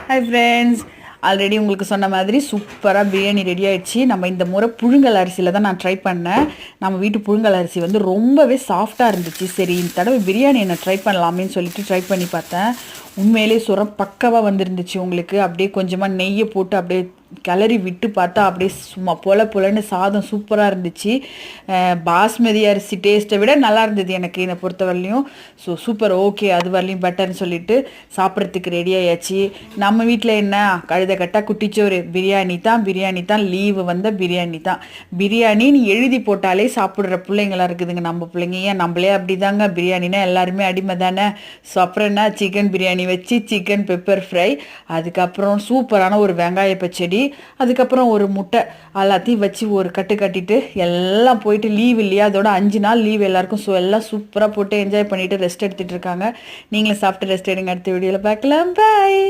Hi friends, already உங்களுக்கு சொன்ன மாதிரி சூப்பராக பிரியாணி ரெடி ஆகிடுச்சு. நம்ம இந்த முறை புழுங்கல் அரிசியில் தான் நான் ட்ரை பண்ணேன். நம்ம வீட்டு புழுங்கல் அரிசி வந்து ரொம்பவே சாஃப்டாக இருந்துச்சு. சரி, இந்த தடவை பிரியாணி என்ன ட்ரை பண்ணலாமேன்னு சொல்லிட்டு ட்ரை பண்ணி பார்த்தேன். உண்மையிலே சுரம் பக்கவாக வந்துருந்துச்சு. உங்களுக்கு அப்படியே கொஞ்சமாக நெய்யை போட்டு அப்படியே கிளறி விட்டு பார்த்தா அப்படியே சும்மா பொலன்னு சாதம் சூப்பராக இருந்துச்சு. பாஸ்மதி அரிசி டேஸ்ட்டை விட நல்லா இருந்தது எனக்கு என்னை பொறுத்தவரையிலையும். ஸோ சூப்பர், ஓகே, அது வரலையும் பெட்டர்னு சொல்லிட்டு சாப்பிட்றதுக்கு ரெடி ஆயாச்சு. நம்ம வீட்டில் என்ன கழுத கட்டா குட்டிச்சோறு பிரியாணி தான் லீவு வந்த பிரியாணி தான். பிரியாணின்னு எழுதி போட்டாலே சாப்பிட்ற பிள்ளைங்களாம் இருக்குதுங்க நம்ம பிள்ளைங்க. ஏன் நம்மளே அப்படி தாங்க, பிரியாணினா எல்லாருமே அடிமை தானே. ஸோ அப்புறம் என்ன, சிக்கன் பிரியாணி வச்சு சிக்கன் பெப்பர் ஃப்ரை, அதுக்கப்புறம் சூப்பரான ஒரு வெங்காய பச்சடி, அதுக்கப்புறம் ஒரு முட்டை, எல்லாத்தையும் வச்சு ஒரு கட்டு கட்டிட்டு எல்லாம் போயிட்டு லீவ் இல்லையா, அதோட 5 நாள் லீவ் எல்லாருக்கும். ஸோ எல்லாம் சூப்பராக போட்டு என்ஜாய் பண்ணிட்டு ரெஸ்ட் எடுத்துட்டு இருக்காங்க. நீங்களும் சாப்பிட்டு ரெஸ்ட் எடுங்க. அடுத்த வீடியோவில் பார்க்கலாம். பாய்.